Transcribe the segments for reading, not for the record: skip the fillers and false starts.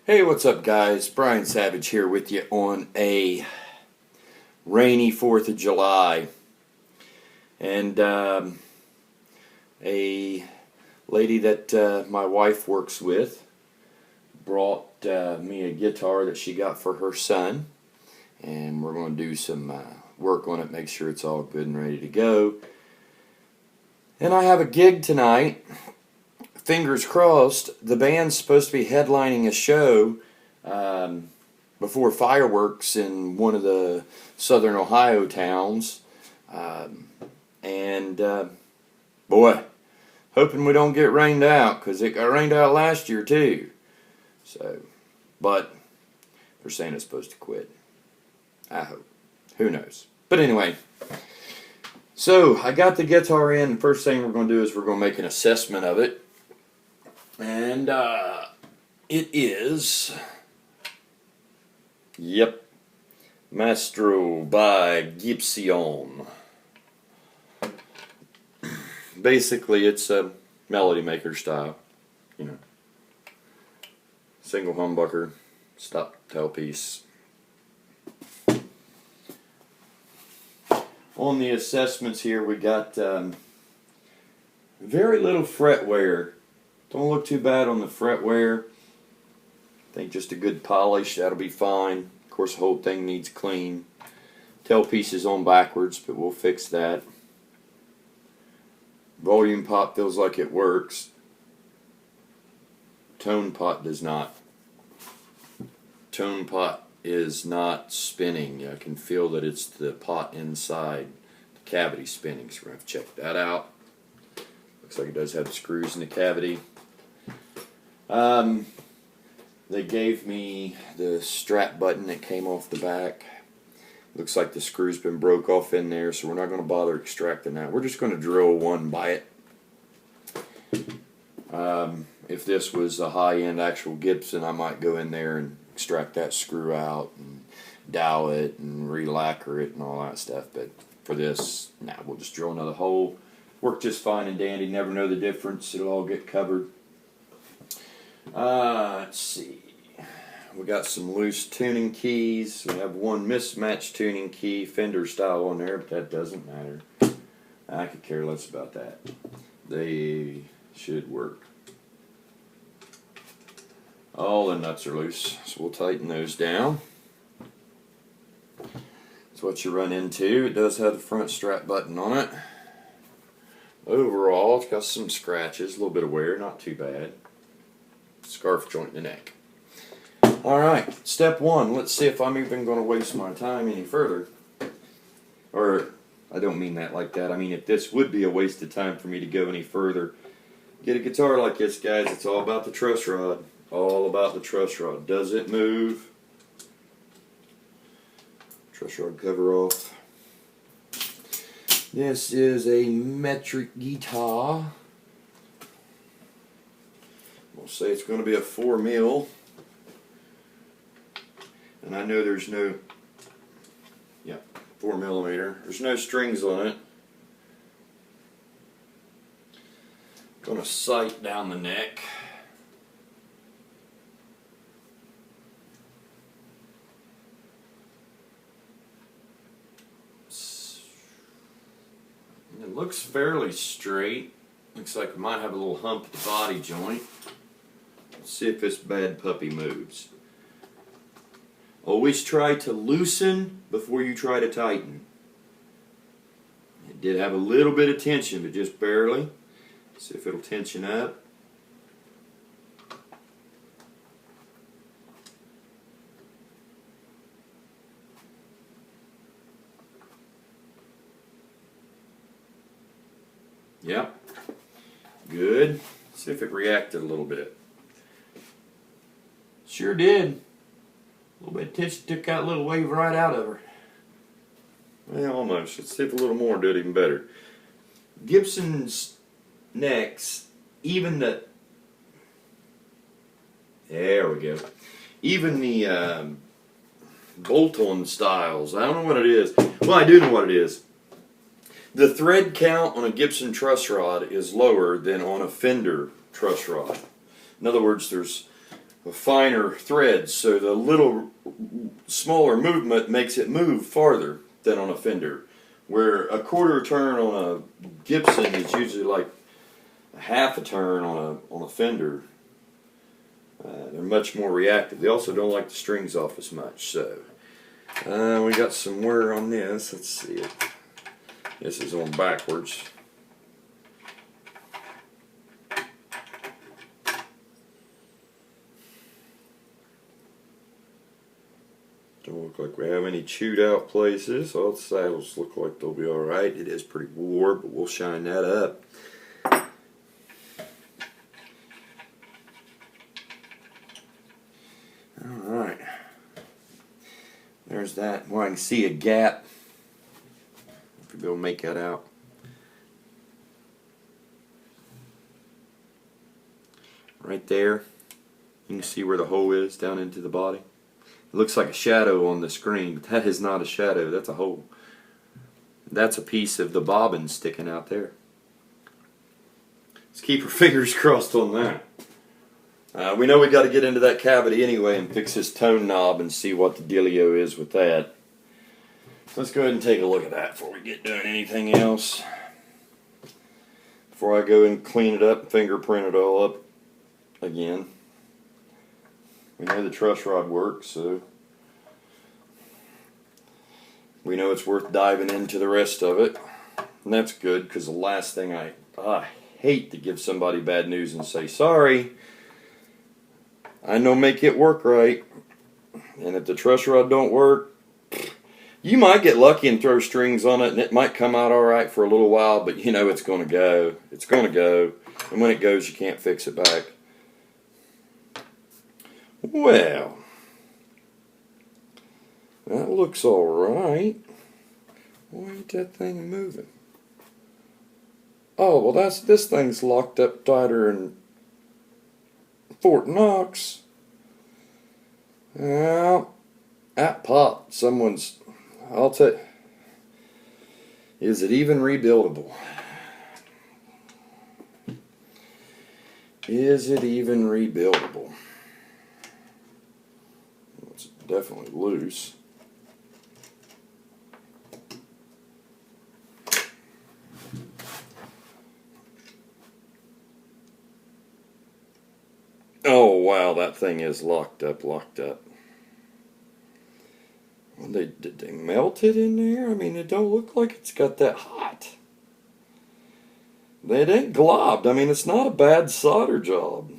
Hey, what's up, guys? Brian Savage here with you on a rainy 4th of July. And a lady that my wife works with brought me a guitar that she got for her son. And we're going to do some work on it, make sure it's all good and ready to go. And I have a gig tonight. Fingers crossed. The band's supposed to be headlining a show before fireworks in one of the southern Ohio towns. Boy, hoping we don't get rained out, because it got rained out last year too. So, but they're saying it's supposed to quit. I hope. Who knows? But anyway, so I got the guitar in. The first thing we're going to do is we're going to make an assessment of it. And it is, Mastro by Gibson. Basically, it's a melody maker style, single humbucker, stop tailpiece. On the assessments here, we got very little fret wear. Don't look too bad on the fret wear. I think just a good polish, that'll be fine. Of course, the whole thing needs clean. Tailpiece is on backwards, but we'll fix that. Volume pot feels like it works. Tone pot does not. Tone pot is not spinning. I can feel that it's the pot inside the cavity spinning, so we're going to have to check that out. Looks like it does have screws in the cavity. They gave me the strap button that came off the back. Looks like the screw's been broke off in there, so we're not going to bother extracting that. We're just going to drill one by it. If this was a high-end actual Gibson, I might go in there and extract that screw out and dowel it and re-lacquer it and all that stuff. But for this, we'll just drill another hole. Work just fine and dandy. Never know the difference. It'll all get covered. Let's see. We got some loose tuning keys. We have one mismatched tuning key, Fender style on there, but that doesn't matter. I could care less about that. They should work. All the nuts are loose, so we'll tighten those down. That's what you run into. It does have the front strap button on it. Overall, it's got some scratches, a little bit of wear, not too bad. Scarf joint in the neck. Alright, step one. Let's see if I'm even going to waste my time any further. Or, I don't mean that like that. I mean, if this would be a waste of time for me to go any further. Get a guitar like this, guys. It's all about the truss rod. All about the truss rod. Does it move? Truss rod cover off. This is a metric guitar. We'll say it's going to be a 4 mil. And I know there's no, 4 millimeter. There's no strings on it. Going to sight down the neck. It looks fairly straight. Looks like it might have a little hump at the body joint. Let's see if this bad puppy moves. Always try to loosen before you try to tighten. It did have a little bit of tension, but just barely. See if it'll tension up. Yep. Good. See if it reacted a little bit. Sure did. A little bit of tension took that little wave right out of her. Well, almost. Let's see if a little more do it even better. Gibson's necks, even the... There we go. Even the bolt-on styles. I don't know what it is. Well, I do know what it is. The thread count on a Gibson truss rod is lower than on a Fender truss rod. In other words, there's finer threads, so the little smaller movement makes it move farther than on a fender. Where a quarter turn on a Gibson is usually like a half a turn on a fender. They're much more reactive. They also don't like the strings off as much. So we got some wear on this. Let's see it. This is on backwards. Don't look like we have any chewed out places. All the saddles look like they'll be alright. It is pretty wore, but we'll shine that up. Alright. There's that. Well, I can see a gap. If you'll be able to make that out. Right there. You can see where the hole is down into the body. It looks like a shadow on the screen, but that is not a shadow, that's a hole. That's a piece of the bobbin sticking out there. Let's keep our fingers crossed on that. We know we got to get into that cavity anyway and fix this tone knob and see what the dealio is with that. So let's go ahead and take a look at that before we get doing anything else. Before I go and clean it up and fingerprint it all up again. We know the truss rod works, so we know it's worth diving into the rest of it. And that's good, because the last thing I hate to give somebody bad news and say, sorry, I know make it work right. And if the truss rod don't work, you might get lucky and throw strings on it and it might come out alright for a little while, but you know it's going to go. It's going to go. And when it goes, you can't fix it back. Well, that looks alright. Why ain't that thing moving? Oh, well, this thing's locked up tighter than Fort Knox. Well, that pot, I'll tell you, is it even rebuildable? Is it even rebuildable? It's definitely loose. Oh wow, that thing is locked up. Well, did they melt it in there? I mean, it don't look like it's got that hot. It ain't globbed. I mean, it's not a bad solder job.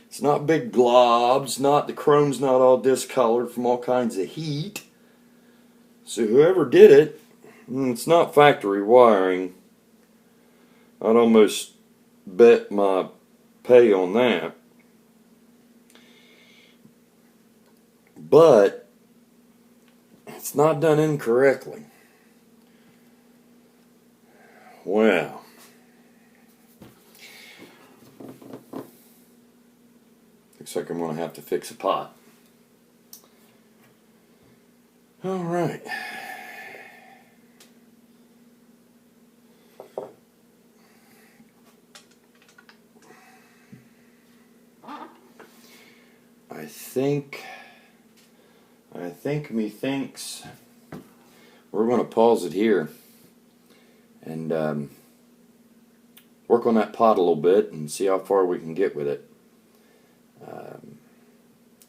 It's not big globs. The chrome's not all discolored from all kinds of heat. So whoever did it, it's not factory wiring. I'd almost bet my pay on that. But it's not done incorrectly. Well, looks like I'm going to have to fix a pot. All right. I think methinks we're going to pause it here and work on that pot a little bit and see how far we can get with it.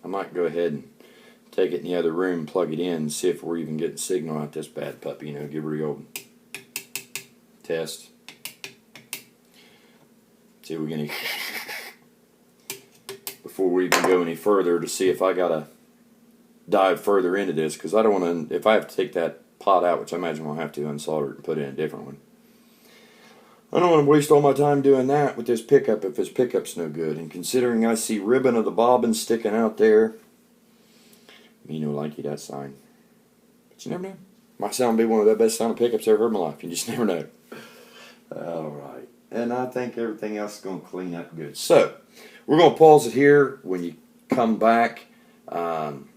I might go ahead and take it in the other room, plug it in, and see if we're even getting signal out this bad puppy. You know, give her the old test. See if we can before we even go any further, to see if I gotta dive further into this, because I don't want to. If I have to take that pot out, which I imagine I'll have to, unsolder it and put in a different one, I don't want to waste all my time doing that with this pickup if this pickup's no good. And considering I see ribbon of the bobbin sticking out there, me no likey that sign. But you never know. Might sound be one of the best sounding pickups I've ever heard in my life. You just never know. Alright. And I think everything else is going to clean up good. So, we're going to pause it here. When you come back, I'm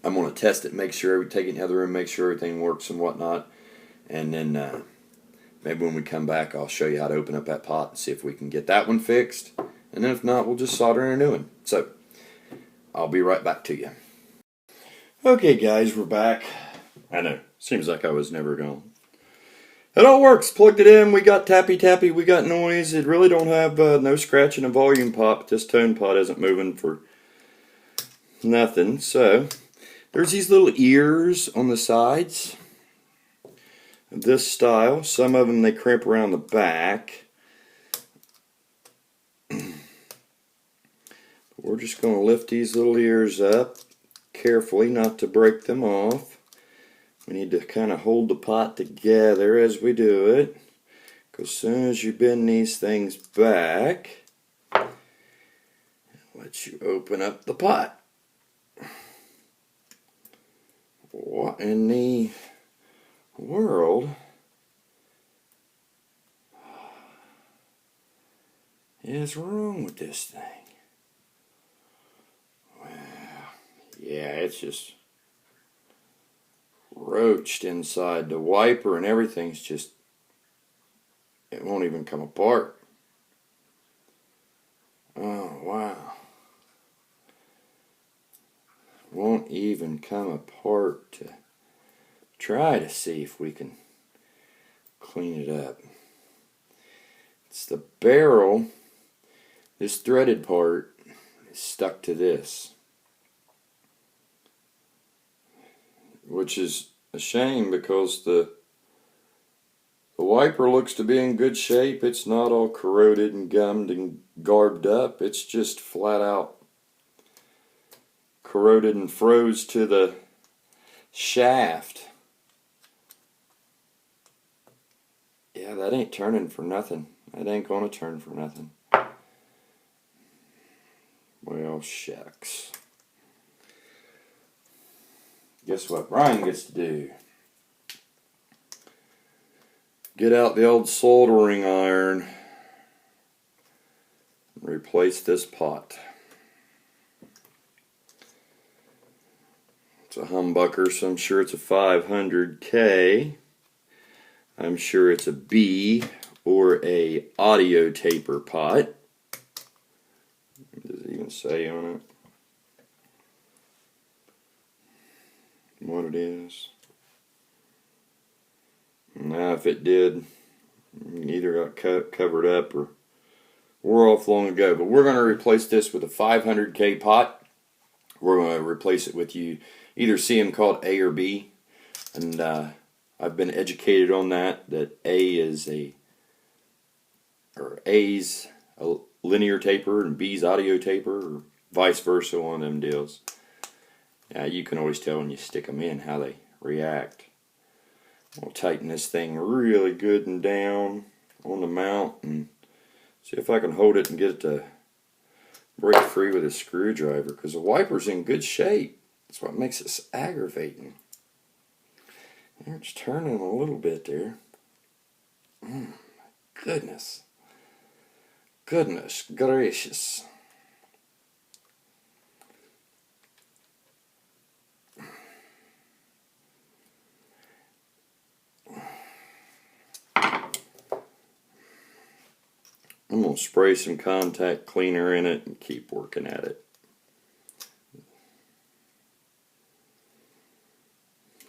going to test it, make sure, take it in the other room, make sure everything works and whatnot. And then maybe when we come back, I'll show you how to open up that pot and see if we can get that one fixed. And then if not, we'll just solder in a new one. So, I'll be right back to you. Okay guys, we're back. I know, seems like I was never gone. It all works. Plugged it in. We got tappy tappy. We got noise. It really don't have no scratching a volume pot. This tone pot isn't moving for nothing. So there's these little ears on the sides of this style. Some of them they crimp around the back. We're just going to lift these little ears up carefully, not to break them off. We need to kind of hold the pot together as we do it, because as soon as you bend these things back, it lets you open up the pot. What in the world is wrong with this thing? Well, yeah, it's just roached inside. The wiper and everything's just, it won't even come apart. Oh wow, won't even come apart. To try to see if we can clean it up. It's the barrel. This threaded part is stuck to this, which is a shame because the wiper looks to be in good shape. It's not all corroded and gummed and garbed up. It's just flat out corroded and froze to the shaft. Yeah, that ain't turning for nothing. That ain't gonna turn for nothing. Well, shucks. Guess what Brian gets to do? Get out the old soldering iron and replace this pot. It's a humbucker, so I'm sure it's a 500K. I'm sure it's a B or a audio taper pot. Does it even say on it what it is? Now, if it did, either got covered up or wore off long ago. But we're going to replace this with a 500K pot. We're going to replace it with, you either see them called A or B. And I've been educated on that A is A's a linear taper and B's audio taper, or vice versa, one of them deals. Yeah, you can always tell when you stick them in how they react. We'll tighten this thing really good and down on the mount and see if I can hold it and get it to break free with a screwdriver, because the wiper's in good shape. That's what makes this aggravating. It's turning a little bit there. Goodness. Goodness gracious. I'm going to spray some contact cleaner in it and keep working at it.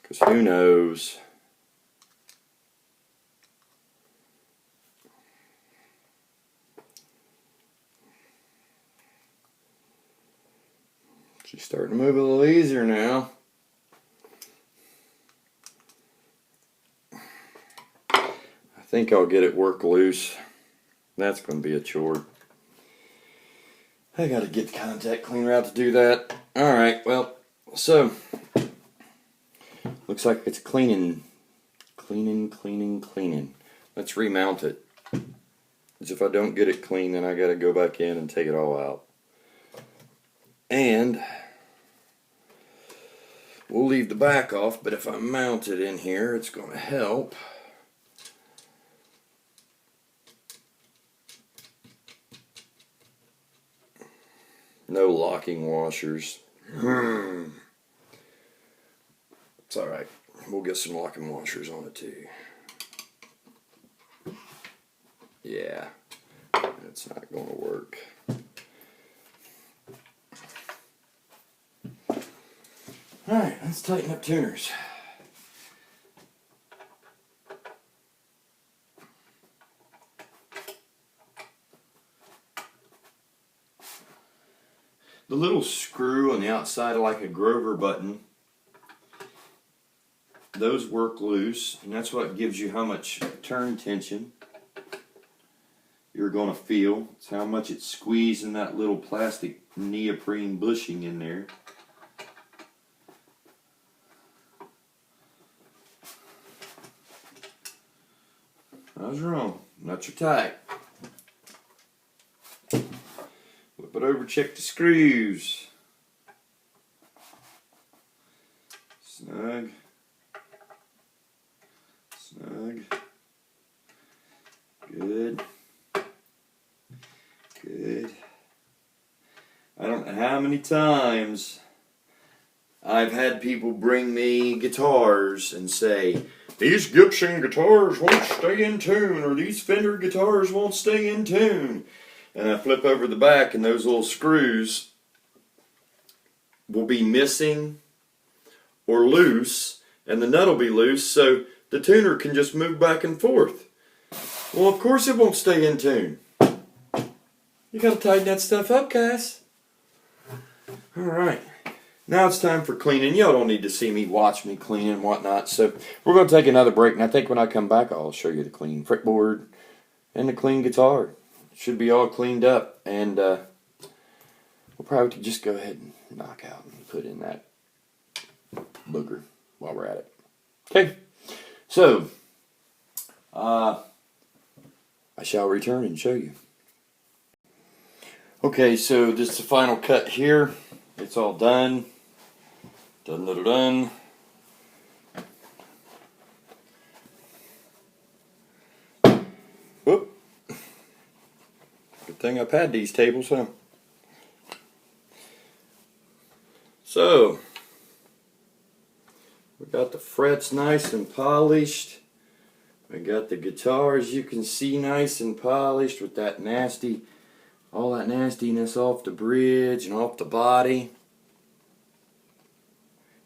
Because who knows? She's starting to move a little easier now. I think I'll get it work loose. That's going to be a chore. I got to get the contact cleaner out to do that. Alright, well, so looks like it's cleaning. Let's remount it. Because if I don't get it clean, then I got to go back in and take it all out. And we'll leave the back off, but if I mount it in here, it's going to help. No locking washers. It's alright. We'll get some locking washers on it too. Yeah, it's not going to work. Alright, let's tighten up tuners. The little screw on the outside of like a Grover button, those work loose, and that's what gives you how much turn tension you're going to feel. It's how much it's squeezing that little plastic neoprene bushing in there. I was wrong. Nuts are tight. Flip it over, check the screws. Snug. Snug. Good. Good. I don't know how many times I've had people bring me guitars and say, these Gibson guitars won't stay in tune, or these Fender guitars won't stay in tune. And I flip over the back and those little screws will be missing or loose, and the nut will be loose, so the tuner can just move back and forth. Well, of course it won't stay in tune. You gotta tighten that stuff up, guys. Alright. Now it's time for cleaning. Y'all don't need to see me watch me clean and whatnot. So we're going to take another break. And I think when I come back, I'll show you the clean fretboard and the clean guitar. It should be all cleaned up. And we'll probably just go ahead and knock out and put in that booger while we're at it. Okay. So I shall return and show you. Okay, so this is the final cut here. It's all done. Done. Whoop. Good thing I've had these tables, huh? So, we got the frets nice and polished. We got the guitar, as you can see, nice and polished with that nasty, all that nastiness off the bridge and off the body.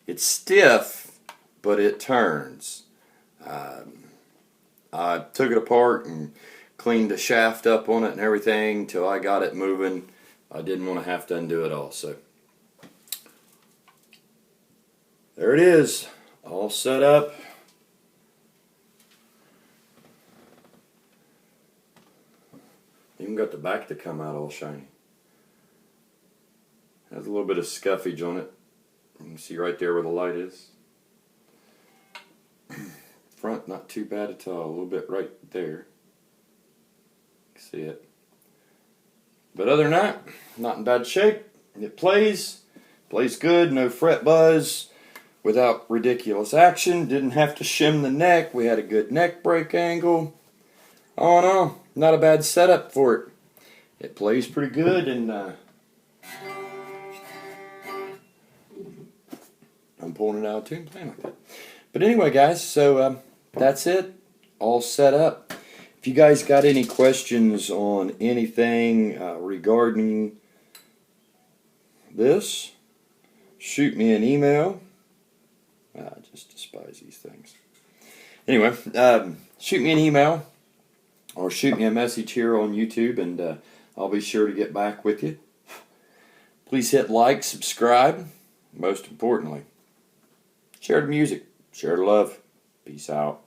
It's stiff, but it turns. I took it apart and cleaned the shaft up on it and everything till I got it moving. I didn't want to have to undo it all. So there it is, all set up. Even got the back to come out all shiny. Has a little bit of scuffage on it. You can see right there where the light is. Front, not too bad at all. A little bit right there. You can see it. But other than that, not in bad shape. It plays good. No fret buzz. Without ridiculous action. Didn't have to shim the neck. We had a good neck break angle. All in all, not a bad setup for it. It plays pretty good, and I'm pulling it out too, playing like that. But anyway, guys, so that's it. All set up. If you guys got any questions on anything regarding this, shoot me an email. I just despise these things. Anyway, shoot me an email or shoot me a message here on YouTube, and I'll be sure to get back with you. Please hit like, subscribe. Most importantly, share the music, share the love. Peace out.